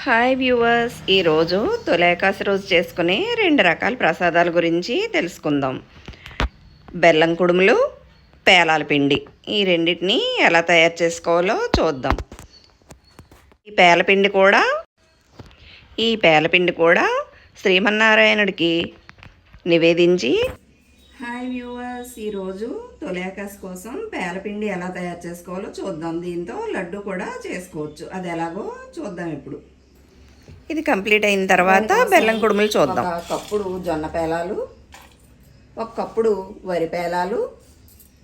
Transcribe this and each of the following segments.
Hi viewers, ఈరోజు తొలేకాశి రోజు చేసుకునే 2 రకాల ప్రసాదాల గురించి తెలుసుకుందాం. బెల్లం కుడుములు, పేలాల పిండి, ఈ రెండింటిని ఎలా తయారు చేసుకోవాలో చూద్దాం. ఈ పేలపిండి కూడా శ్రీమన్నారాయణుడికి నివేదించి. హాయ్ వ్యూవర్స్, ఈరోజు తొలేకాశి కోసం పేలపిండి ఎలా తయారు చేసుకోవాలో చూద్దాం. దీంతో లడ్డు కూడా చేసుకోవచ్చు, అది ఎలాగో చూద్దాం. ఇప్పుడు ఇది కంప్లీట్ అయిన తర్వాత బెల్లం కుడుములు చూద్దాం. ఒక కప్పుడు జొన్న పేలాలు, ఒక కప్పుడు వరి పేలాలు,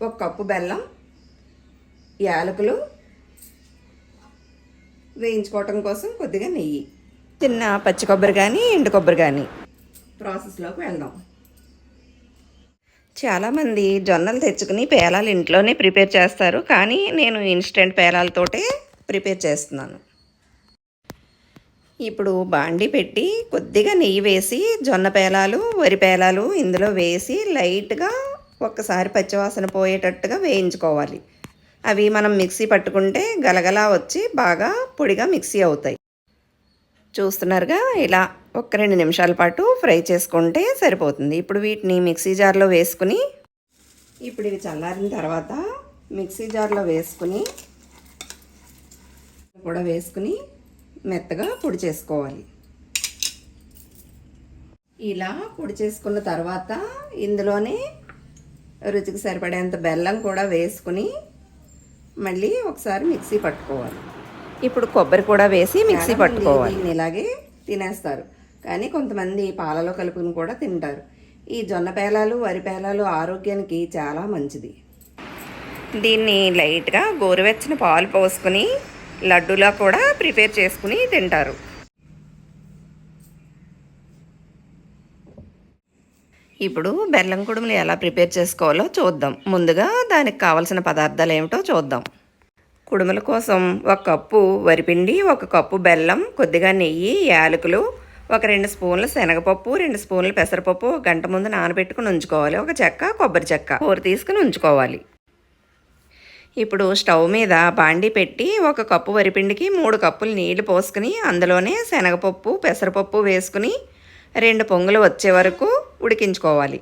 ఒక కప్పు బెల్లం, యాలకులు, వేయించుకోవటం కోసం కొద్దిగా నెయ్యి, చిన్న పచ్చి కొబ్బరి కానీ ఎండు కొబ్బరి కానీ. ప్రాసెస్లోకి వెళ్దాం. చాలామంది జొన్నలు తెచ్చుకుని పేలాలు ఇంట్లోనే ప్రిపేర్ చేస్తారు, కానీ నేను ఇన్స్టెంట్ పేలాలతోటే ప్రిపేర్ చేస్తున్నాను. ఇప్పుడు బాండి పెట్టి కొద్దిగా నెయ్యి వేసి జొన్న పేలాలు, వరి పేలాలు ఇందులో వేసి లైట్గా ఒక్కసారి పచ్చివాసన పోయేటట్టుగా వేయించుకోవాలి. అవి మనం మిక్సీ పట్టుకుంటే గలగలా వచ్చి బాగా పొడిగా మిక్సీ అవుతాయి. చూస్తున్నారుగా, ఇలా 1-2 నిమిషాల పాటు ఫ్రై చేసుకుంటే సరిపోతుంది. ఇప్పుడు వీటిని మిక్సీ జార్లో వేసుకుని, ఇప్పుడు ఇవి చల్లారిన తర్వాత మిక్సీ జార్లో వేసుకుని మెత్తగా పొడి చేసుకోవాలి. ఇలా పొడి చేసుకున్న తర్వాత ఇందులోనే రుచికి సరిపడేంత బెల్లం కూడా వేసుకుని మళ్ళీ ఒకసారి మిక్సీ పట్టుకోవాలి. ఇప్పుడు కొబ్బరి కూడా వేసి మిక్సీ పట్టుకోవాలి. ఇలాగే తినేస్తారు, కానీ కొంతమంది పాలలో కలుపుకుని కూడా తింటారు. ఈ జొన్న పేలాలు, వరి పేలాలు ఆరోగ్యానికి చాలా మంచిది. దీన్ని లైట్గా గోరువెచ్చని పాలు పోసుకుని లడ్డూలా కూడా ప్రిపేర్ చేసుకుని తింటారు. ఇప్పుడు బెల్లం కుడుములు ఎలా ప్రిపేర్ చేసుకోవాలో చూద్దాం. ముందుగా దానికి కావలసిన పదార్థాలు ఏమిటో చూద్దాం. కుడుముల కోసం 1 కప్పు వరిపిండి, 1 కప్పు బెల్లం, కొద్దిగా నెయ్యి, యాలకులు, ఒక 2 స్పూన్ల శనగపప్పు, 2 స్పూన్ల పెసరపప్పు 1 గంట ముందు నానబెట్టుకుని ఉంచుకోవాలి. 1 చెక్క కొబ్బరి చెక్క కూర తీసుకుని ఉంచుకోవాలి. ఇప్పుడు స్టవ్ మీద బాండి పెట్టి 1 కప్పు వరిపిండికి 3 కప్పులు నీళ్లు పోసుకుని అందులోనే శనగపప్పు, పెసరపప్పు వేసుకుని 2 పొంగులు వచ్చే వరకు ఉడికించుకోవాలి.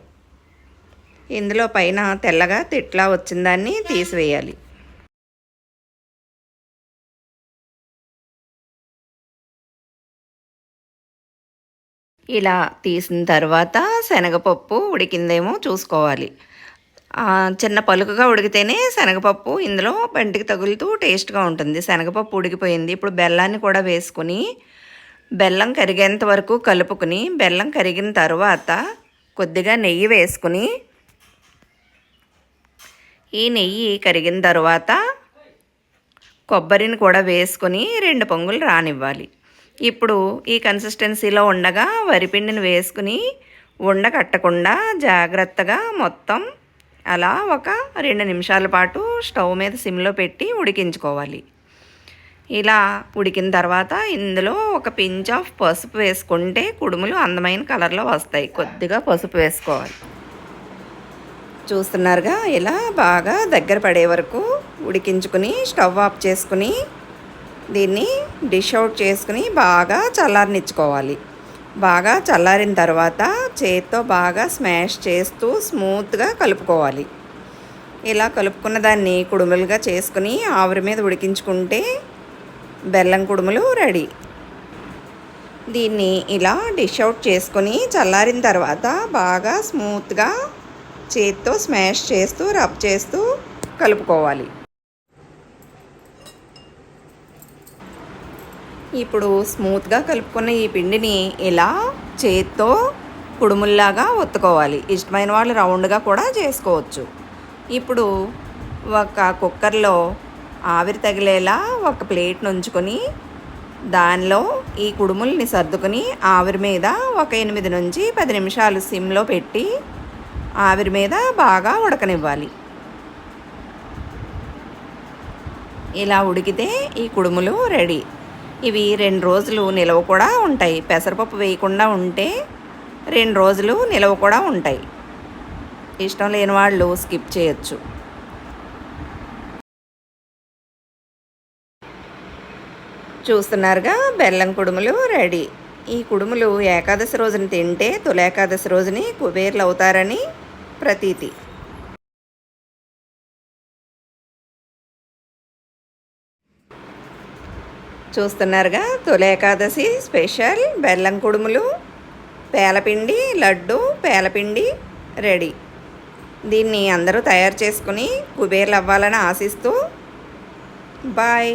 ఇందులో పైన తెల్లగా తిట్లా వచ్చిందాన్ని తీసివేయాలి. ఇలా తీసిన తర్వాత శనగపప్పు ఉడికిందేమో చూసుకోవాలి. చిన్న పలుకుగా ఉడికితేనే శనగపప్పు ఇందులో పంటికి తగులుతూ టేస్ట్గా ఉంటుంది. శనగపప్పు ఉడికిపోయింది. ఇప్పుడు బెల్లాన్ని కూడా వేసుకుని బెల్లం కరిగేంత వరకు కలుపుకుని, బెల్లం కరిగిన తర్వాత కొద్దిగా నెయ్యి వేసుకుని, ఈ నెయ్యి కరిగిన తర్వాత కొబ్బరిని కూడా వేసుకొని 2 పొంగులు రానివ్వాలి. ఇప్పుడు ఈ కన్సిస్టెన్సీలో ఉండగా వరిపిండిని వేసుకుని ఉండకట్టకుండా జాగ్రత్తగా మొత్తం అలా ఒక 2 నిమిషాల పాటు స్టవ్ మీద సిమ్లో పెట్టి ఉడికించుకోవాలి. ఇలా ఉడికిన తర్వాత ఇందులో ఒక పించ్ ఆఫ్ పసుపు వేసుకుంటే కుడుములు అందమైన కలర్లో వస్తాయి. కొద్దిగా పసుపు వేసుకోవాలి. చూస్తున్నారుగా, ఇలా బాగా దగ్గర పడే వరకు ఉడికించుకుని స్టవ్ ఆఫ్ చేసుకుని దీన్ని డిష్ అవుట్ చేసుకుని బాగా చల్లారనిచ్చుకోవాలి. బాగా చల్లారిన తర్వాత చేతితో బాగా స్మాష్ చేస్తూ స్మూత్గా కలుపుకోవాలి. ఇలా కలుపుకున్న దాన్ని కుడుములుగా చేసుకుని ఆవిరి మీద ఉడికించుకుంటే బెల్లం కుడుములు రెడీ. దీన్ని ఇలా డిష్ అవుట్ చేసుకొని చల్లారిన తర్వాత బాగా స్మూత్గా చేతితో స్మాష్ చేస్తూ రబ్ చేస్తూ కలుపుకోవాలి. ఇప్పుడు స్మూత్గా కలుపుకున్న ఈ పిండిని ఇలా చేత్తో కుడుముల్లాగా ఒత్తుకోవాలి. ఇష్టమైన వాళ్ళు రౌండ్గా కూడా చేసుకోవచ్చు. ఇప్పుడు ఒక కుక్కర్లో ఆవిరి తగిలేలా ఒక ప్లేట్ ఉంచుకొని దానిలో ఈ కుడుముల్ని సర్దుకుని ఆవిరి మీద ఒక 8 నుంచి 10 నిమిషాలు సిమ్లో పెట్టి ఆవిరి మీద బాగా ఉడకనివ్వాలి. ఇలా ఉడికితే ఈ కుడుములు రెడీ. ఇవి 2 రోజులు నిలవ కూడా ఉంటాయి. పెసరపప్పు వేయకుండా ఉంటే 2 రోజులు నిలవ కూడా ఉంటాయి. ఇష్టం లేని వాళ్ళు స్కిప్ చేయొచ్చు. చూస్తున్నారుగా బెల్లం కుడుములు రెడీ. ఈ కుడుములు ఏకాదశి రోజున తింటే తొలి ఏకాదశి రోజుని కుబేర్లు అవుతారని ప్రతీతి. చూస్తున్నారుగా తొలి ఏకాదశి స్పెషల్ బెల్లం కుడుములు, పేలపిండి లడ్డు, పేలపిండి రెడీ. దీన్ని అందరూ తయారు చేసుకుని కుబేర్లు అవ్వాలని ఆశిస్తూ బాయ్.